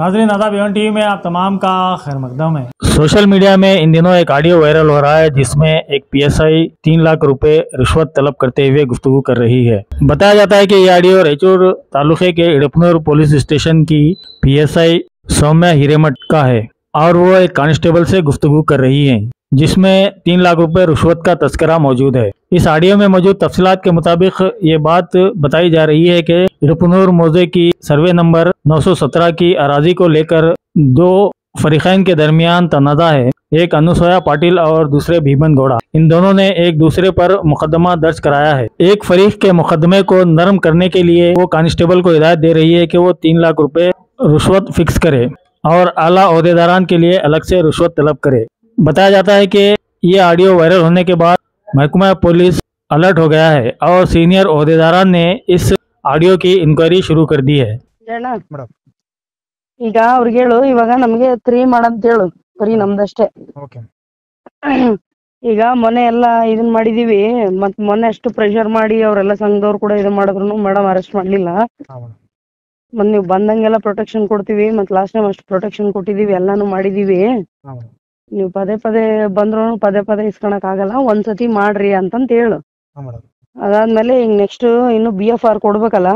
नाज़रीन आदाब, Avon TV में आप तमाम का खैर मकदम है। सोशल मीडिया में इन दिनों एक ऑडियो वायरल हो रहा है जिसमें एक पीएसआई 3 लाख रुपए रिश्वत तलब करते हुए गुफ्तगू कर रही है। बताया जाता है कि ये ऑडियो रायचूर तालुके के इड़पनूर पुलिस स्टेशन की पीएसआई सौम्या हिरेमठ का है और वो एक कांस्टेबल से गुफ्तगू कर रही है जिसमें 3 लाख रुपए रिश्वत का तस्करा मौजूद है। इस ऑडियो में मौजूद तफसीलात के मुताबिक ये बात बताई जा रही है कि इड़पनूर मौजे की सर्वे नंबर 917 की अराजी को लेकर 2 फरीकैन के दरमियान तनाज़ा है। एक अनुसुया पाटिल और दूसरे भीमन गौड़ा, इन दोनों ने एक दूसरे पर मुकदमा दर्ज कराया है। एक फरीक के मुकदमे को नरम करने के लिए वो कांस्टेबल को हिदायत दे रही है कि वो 3 लाख रुपए रिश्वत फिक्स करे और आला ओहदेदारान के लिए अलग से रिश्वत तलब करे। बताया जाता है कि ये ऑडियो वायरल होने के बाद महकमा पुलिस अलर्ट हो गया है और सीनियर ओहदेदारान ने इस ಆಡಿಯೋ की इंक्वायरी शुरू कर दी है। ಈಗ ಅವ್ರಿಗೆ ಹೇಳು, ಇವಾಗ ನಮ್ಗೆ 3 ಮಾಡಂತ ಹೇಳು, ಬರೀ ನಮ್ದಷ್ಟೇ. ಈಗ ಮೊನ್ನೆ ಎಲ್ಲ ಇದನ್ ಮಾಡಿದೀವಿ, ಮತ್ ಮೊನ್ನೆ ಅಷ್ಟು ಪ್ರೆಷರ್ ಮಾಡಿ ಅವರೆಲ್ಲ ಸಂಘದವ್ರು ಕೂಡ ಇದನ್ ಮಾಡಿದ್ರು ಮೇಡಮ್ ಅರೆಸ್ಟ್ ಮಾಡ್ಲಿಲ್ಲ. ಮತ್ ನೀವು ಬಂದಂಗೆಲ್ಲ ಪ್ರೊಟೆಕ್ಷನ್ ಕೊಡ್ತೀವಿ, ಮತ್ ಲಾಸ್ಟ್ ಟೈಮ್ ಅಷ್ಟು ಪ್ರೊಟೆಕ್ಷನ್ ಕೊಟ್ಟಿದೀವಿ, ಎಲ್ಲಾನು ಮಾಡಿದೀವಿ. ನೀವು ಪದೇ ಪದೇ ಬಂದ್ರು ಪದೇ ಪದೇ ಇಸ್ಕೊಳಕ್ ಆಗಲ್ಲ, ಒಂದ್ಸತಿ ಮಾಡ್ರಿ ಅಂತಂತ ಹೇಳು. ಅದಾದ್ಮೇಲೆ ಈಗ ನೆಕ್ಸ್ಟ್ ಇನ್ನು BFR ಕೊಡ್ಬೇಕಲ್ಲ,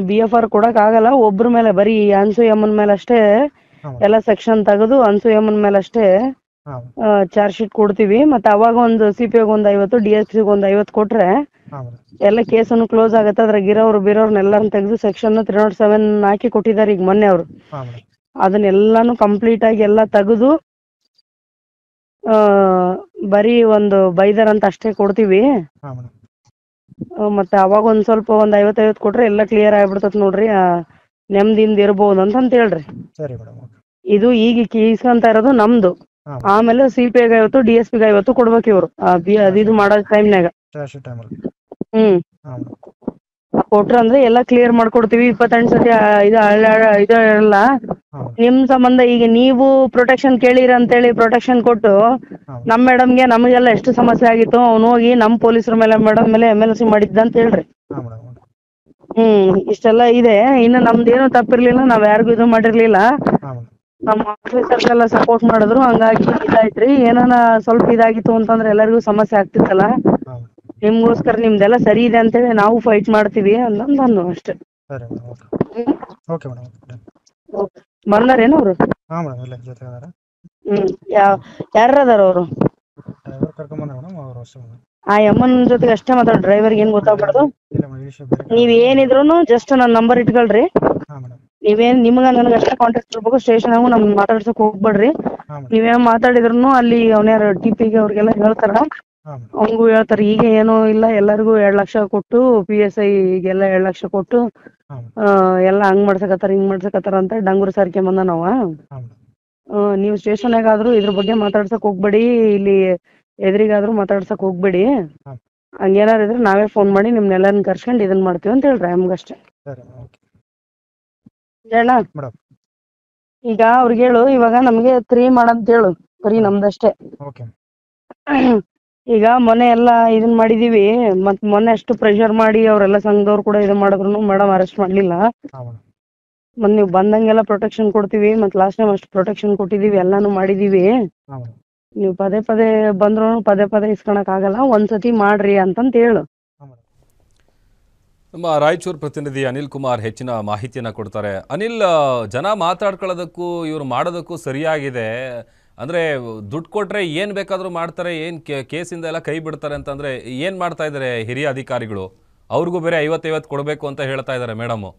BFR ಕೊಡಕ್ ಆಗಲ್ಲ. ಒಬ್ರ ಮೇಲೆ ಬರೀ ಅನ್ಸೂಯಮ್ಮನ್ ಮೇಲೆ ಅಷ್ಟೇ ಎಲ್ಲ ಸೆಕ್ಷನ್ ತೆಗೆದು ಅನ್ಸೂಯಮ್ಮನ್ ಮೇಲೆ ಅಷ್ಟೇ ಚಾರ್ಜ್ ಶೀಟ್ ಕೊಡ್ತೀವಿ. ಮತ್ತೆ ಅವಾಗ ಒಂದು CPO ಒಂದ್ 50, DSP ಒಂದ್ 50 ಕೊಟ್ರೆ ಎಲ್ಲ ಕೇಸನ್ನು ಕ್ಲೋಸ್ ಆಗತ್ತೆ. ಅದ್ರಾಗ ಬಿರೋರ್ನೆಲ್ಲಾರು ತೆಗೆದು ಸೆಕ್ಷನ್ 307 ಹಾಕಿ ಕೊಟ್ಟಿದ್ದಾರೆ ಈಗ ಮೊನ್ನೆ ಅವರು. ಅದನ್ನೆಲ್ಲಾನು ಕಂಪ್ಲೀಟ್ ಆಗಿ ಎಲ್ಲ ತೆಗೆದು ಬರೀ ಒಂದು ಬೈದರ್ ಅಂತ ಅಷ್ಟೇ ಕೊಡ್ತೀವಿ. ಮತ್ತೆ ಅವಾಗ ಒಂದ್ ಸ್ವಲ್ಪ ಒಂದ್ 50 ಕೊಟ್ರೆ ಎಲ್ಲ ಕ್ಲಿಯರ್ ಆಗ್ಬಿಡ್ತತ್ ನೋಡ್ರಿ, ನೆಮ್ಮದಿಯಿಂದ ಇರ್ಬೋದು ಅಂತ ಹೇಳ್ರಿ. ಇದು ಈಗ ಇಸ್ಕೊಂತ ಇರೋದು ನಮ್ದು. ಆಮೇಲೆ CPI 50, DSP 50 ಕೊಡ್ಬೇಕು ಇವ್ರು ಅದು ಮಾಡೋ ಟೈಮ್ನಾಗ. ಕೊಟ್ರ ಅಂದ್ರೆ ಎಲ್ಲ ಕ್ಲಿಯರ್ ಮಾಡ್ಕೊಡ್ತೀವಿ. 28 ಸತಿ ಇದು ಎಲ್ಲ ನಿಮ್ ಸಂಬಂಧ. ಈಗ ನೀವು ಪ್ರೊಟೆಕ್ಷನ್ ಕೇಳಿರ ಅಂತೇಳಿ ಪ್ರೊಟೆಕ್ಷನ್ ಕೊಟ್ಟು ನಮ್ ಮೇಡಮ್ಗೆ ನಮಗೆಲ್ಲ ಎಷ್ಟು ಸಮಸ್ಯೆ ಆಗಿತ್ತು. ಅವ್ನು ಹೋಗಿ ನಮ್ ಪೊಲೀಸರ ಮೇಲೆ ಮೇಡಮ್ ಮೇಲೆ MLC ಮಾಡಿದ್ದ ಅಂತ ಹೇಳ್ರಿ. ಇಷ್ಟೆಲ್ಲ ಇದೆ. ಇನ್ನು ನಮ್ದೇನು ತಪ್ಪಿರ್ಲಿಲ್ಲ, ನಾವ್ ಯಾರಿಗೂ ಇದು ಮಾಡಿರ್ಲಿಲ್ಲ. ನಮ್ಮ ಆಫೀಸರ್ಸ್ ಎಲ್ಲ ಸಪೋರ್ಟ್ ಮಾಡಿದ್ರು, ಹಂಗಾಗಿ ಇದಾಯ್ತ್ರಿ. ಏನಾನ ಸ್ವಲ್ಪ ಇದಾಗಿತ್ತು ಅಂತಂದ್ರೆ ಎಲ್ಲರಿಗೂ ಸಮಸ್ಯೆ ಆಗ್ತಿತ್ತಲ್ಲ, ನಿಮ್ಗೋಸ್ಕರ ನಿಮ್ದೆಲ್ಲ ಸರಿ ಇದೆ ಅಂತೇಳಿ ನಾವು ಫೈಟ್ ಮಾಡ್ತೀವಿ ಅಂದು ಅಷ್ಟೇ. ಬಂದಾರೇನು ಅವ್ರು? ಯಾರದಾರ ಅವರು? ಆ ಯಮ್ಮನ್ ಜೊತೆಗೆ ಅಷ್ಟೇ ಮಾತಾಡ, ಡ್ರೈವರ್ಗೆ ಏನ್ ಗೊತ್ತಾಗ್ಬಾರ್ದು. ನೀವ್ ಏನಿದ್ರು ಜಸ್ಟ್ ನನ್ನ ನಂಬರ್ ಇಟ್ಕೊಳ್ರಿ. ನೀವೇನ್ ನಿಮ್ಗ ನನಗೆ ಅಷ್ಟೇ ಕಾಂಟ್ಯಾಕ್ಟ್ ಇರ್ಬೇಕು. ಸ್ಟೇಷನ್ ನಮ್ ಮಾತಾಡ್ಸಕ್ ಹೋಗ್ಬೇಡ್ರಿ. ನೀವೇನ್ ಮಾತಾಡಿದ್ರು ಅಲ್ಲಿ ಅವನ್ಯಾರ TPಗೆ ಅವ್ರಿಗೆಲ್ಲ ಹೇಳ್ತಾರ, ಅವ್ನಿಗೂ ಹೇಳ್ತಾರ. ಈಗ ಏನೂ ಇಲ್ಲ, ಎಲ್ಲರಿಗೂ 2 ಲಕ್ಷ ಕೊಟ್ಟು PSIಗೆಲ್ಲ 2 ಲಕ್ಷ ಕೊಟ್ಟು ಎಲ್ಲ ಹಂಗ್ ಮಾಡ್ಸಕತ್ತಾರ ಹಿಂಗ್ ಮಾಡ್ಸಕತ್ತಾರ ಅಂತ ಡಂಗೂರ್ ಸಾರ್ಕೆ ಬಂದ ನಾವ. ನೀವು ಸ್ಟೇಷನ್ಗಾದ್ರು ಇದ್ರ ಬಗ್ಗೆ ಮಾತಾಡ್ಸಕ್ ಹೋಗ್ಬೇಡಿ, ಇಲ್ಲಿ ಎದುರಿಗಾದ್ರೂ ಮಾತಾಡ್ಸಕ್ ಹೋಗ್ಬೇಡಿ. ಹಂಗೇನಾರ ಇದ್ರೆ ನಾವೇ ಫೋನ್ ಮಾಡಿ ನಿಮ್ನೆಲ್ಲರನ್ನ ಕರ್ಸ್ಕೊಂಡ್ ಇದನ್ ಮಾಡ್ತೀವಿ ಅಂತ ಹೇಳ್ರಿ ನಮ್ಗಷ್ಟೇ. ಹೇಳ ಈಗ ಅವ್ರಿಗೆ ಹೇಳು, ಇವಾಗ ನಮ್ಗೆ 3 ಮಾಡಂತ ಹೇಳು, ಬರೀ ನಮ್ದಷ್ಟೇ. ಈಗ ಮೊನ್ನೆ ಎಲ್ಲ ಇದನ್ ಮಾಡಿದೀವಿ, ಮತ್ ಮೊನ್ನೆ ಅಷ್ಟು ಪ್ರೆಷರ್ ಮಾಡಿ ಅವರೆಲ್ಲ ಸಂಘದವ್ರು ಕೂಡ ಇದನ್ ಮಾಡಿದ್ರು ಮೇಡಮ್ ಅರೆಸ್ಟ್ ಮಾಡ್ಲಿಲ್ಲ. ಮತ್ ನೀವು ಬಂದಂಗೆಲ್ಲ ಪ್ರೊಟೆಕ್ಷನ್ ಕೊಡ್ತೀವಿ, ಮತ್ ಲಾಸ್ಟ್ ಟೈಮ್ ಅಷ್ಟು ಪ್ರೊಟೆಕ್ಷನ್ ಕೊಟ್ಟಿದೀವಿ, ಎಲ್ಲಾನು ಮಾಡಿದೀವಿ. ನೀವು ಪದೇ ಪದೇ ಬಂದ್ರು ಪದೇ ಪದೇ ಇಸ್ಕೊಳಕ್ ಆಗಲ್ಲ, ಒಂದ್ಸತಿ ಮಾಡ್ರಿ ಅಂತಂತ ಹೇಳು. ನಮ್ಮ ರಾಯಚೂರು ಪ್ರತಿನಿಧಿ ಅನಿಲ್ ಕುಮಾರ್ ಹೆಚ್ಚಿನ ಮಾಹಿತಿಯನ್ನು ಕೊಡ್ತಾರೆ. ಅನಿಲ್, ಜನ ಮಾತಾಡ್ಕೊಳ್ಳೋದಕ್ಕೂ ಇವರು ಮಾಡೋದಕ್ಕೂ ಸರಿಯಾಗಿದೆ. ಅಂದರೆ ದುಡ್ಡು ಕೊಟ್ಟರೆ ಏನು ಬೇಕಾದರೂ ಮಾಡ್ತಾರೆ, ಏನು ಕೇಸಿಂದ ಎಲ್ಲ ಕೈ ಬಿಡ್ತಾರೆ ಅಂತಂದರೆ ಏನು ಮಾಡ್ತಾ ಇದ್ದಾರೆ ಹಿರಿಯ ಅಧಿಕಾರಿಗಳು? ಅವ್ರಿಗೂ ಬೇರೆ 50-50 ಕೊಡಬೇಕು ಅಂತ ಹೇಳ್ತಾ ಇದ್ದಾರೆ ಮೇಡಮು.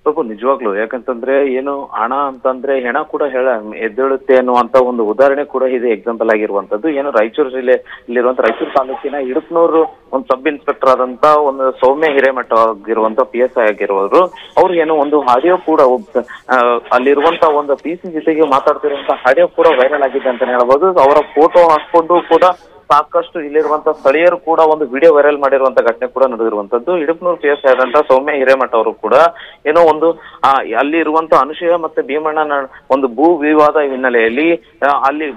ಸ್ವಲ್ಪ ನಿಜವಾಗ್ಲು, ಯಾಕಂತಂದ್ರೆ ಏನು ಹಣ ಅಂತಂದ್ರೆ ಹೆಣ ಕೂಡ ಎದ್ದೇಳುತ್ತೆ ಅನ್ನುವಂತ ಒಂದು ಉದಾಹರಣೆ ಕೂಡ ಇದೆ, ಎಕ್ಸಾಂಪಲ್ ಆಗಿರುವಂತದ್ದು. ಏನು ರಾಯಚೂರು ಜಿಲ್ಲೆಯಲ್ಲಿರುವಂತ ರಾಯಚೂರು ತಾಲೂಕಿನ ಇಡಪ್ನೂರು ಒಂದು ಸಬ್ ಇನ್ಸ್ಪೆಕ್ಟರ್ ಆದಂತ ಒಂದು ಸೌಮ್ಯ ಹಿರೇಮಠ ಆಗಿರುವಂತ PSI ಆಗಿರುವವರು, ಅವ್ರು ಏನೋ ಒಂದು ಆಡಿಯೋ ಕೂಡ ಅಲ್ಲಿರುವಂತ ಒಂದು PC ಜೊತೆಗೆ ಮಾತಾಡ್ತಿರುವಂತ ಆಡಿಯೋ ಕೂಡ ವೈರಲ್ ಆಗಿದೆ ಅಂತಾನೆ ಹೇಳ್ಬೋದು. ಅವರ ಫೋಟೋ ಹಾಕೊಂಡು ಕೂಡ ಸಾಕಷ್ಟು ಇಲ್ಲಿರುವಂತ ಸ್ಥಳೀಯರು ಕೂಡ ಒಂದು ವಿಡಿಯೋ ವೈರಲ್ ಮಾಡಿರುವಂತ ಘಟನೆ ಕೂಡ ನಡೆದಿರುವಂತದ್ದು. ಇಡಪ್ನೂರು PSI ಆದಂತ ಸೌಮ್ಯ ಹಿರೇಮಠ ಅವರು ಕೂಡ ಏನೋ ಒಂದು ಅಲ್ಲಿ ಇರುವಂತ ಅನುಸೂಯ ಮತ್ತೆ ಭೀಮಣ್ಣ ಒಂದು ಭೂ ವಿವಾದ ಹಿನ್ನೆಲೆಯಲ್ಲಿ ಅಲ್ಲಿ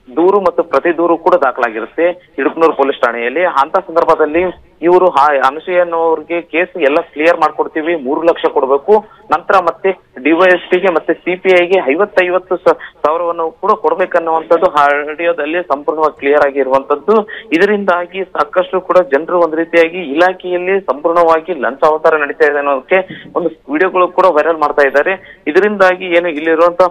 ದೂರು ಮತ್ತು ಪ್ರತಿ ದೂರು ಕೂಡ ದಾಖಲಾಗಿರುತ್ತೆ ಇಡಪ್ನೂರು ಪೊಲೀಸ್ ಠಾಣೆಯಲ್ಲಿ. ಅಂತ ಸಂದರ್ಭದಲ್ಲಿ ಇವರು ಅನಸೂಯ ಅನ್ನೋರಿಗೆ ಕೇಸ್ ಎಲ್ಲ ಕ್ಲಿಯರ್ ಮಾಡ್ಕೊಡ್ತೀವಿ, 3 ಲಕ್ಷ ಕೊಡ್ಬೇಕು, ನಂತರ ಮತ್ತೆ ಡಿವೈಎಸ್ಪಿಗೆ ಮತ್ತೆ ಸಿಪಿಐಗೆ 50 ಸಾವಿರವನ್ನು ಕೂಡ ಕೊಡ್ಬೇಕನ್ನುವಂಥದ್ದು ಆಡಿಯೋದಲ್ಲಿ ಸಂಪೂರ್ಣವಾಗಿ ಕ್ಲಿಯರ್ ಆಗಿರುವಂತದ್ದು. ಇದರಿಂದಾಗಿ ಸಾಕಷ್ಟು ಕೂಡ ಜನರು ಒಂದು ರೀತಿಯಾಗಿ ಇಲಾಖೆಯಲ್ಲಿ ಸಂಪೂರ್ಣವಾಗಿ ಲಂಚ ಅವತಾರ ನಡೀತಾ ಇದೆ ಅನ್ನೋದಕ್ಕೆ ಒಂದು ವಿಡಿಯೋಗಳು ಕೂಡ ವೈರಲ್ ಮಾಡ್ತಾ ಇದ್ದಾರೆ. ಇದರಿಂದಾಗಿ ಏನು ಇಲ್ಲಿರುವಂತ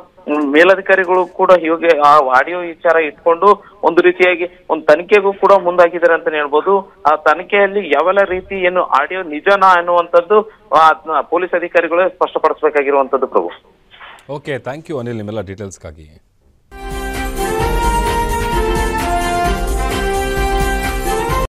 ಮೇಲಧಿಕಾರಿಗಳು ಕೂಡ ಇವಾಗ ಆ ಆಡಿಯೋ ವಿಚಾರ ಇಟ್ಕೊಂಡು ಒಂದು ರೀತಿಯಾಗಿ ಒಂದು ತನಿಖೆಗೂ ಕೂಡ ಮುಂದಾಗಿದ್ದಾರೆ ಅಂತಾನೆ ಹೇಳ್ಬೋದು. ಆ ತನಿಖೆಯಲ್ಲಿ ಯಾವೆಲ್ಲ ರೀತಿ ಏನು ಆಡಿಯೋ ನಿಜನಾ ಅನ್ನುವಂಥದ್ದು ಪೊಲೀಸ್ ಅಧಿಕಾರಿಗಳೇ ಸ್ಪಷ್ಟಪಡಿಸಬೇಕಾಗಿರುವಂತದ್ದು. ಪ್ರಭು, ಓಕೆ, ಥ್ಯಾಂಕ್ ಯು ಅನಿಲ್ ನಿಮ್ಮೆಲ್ಲ ಡೀಟೇಲ್ಸ್ಗಾಗಿ.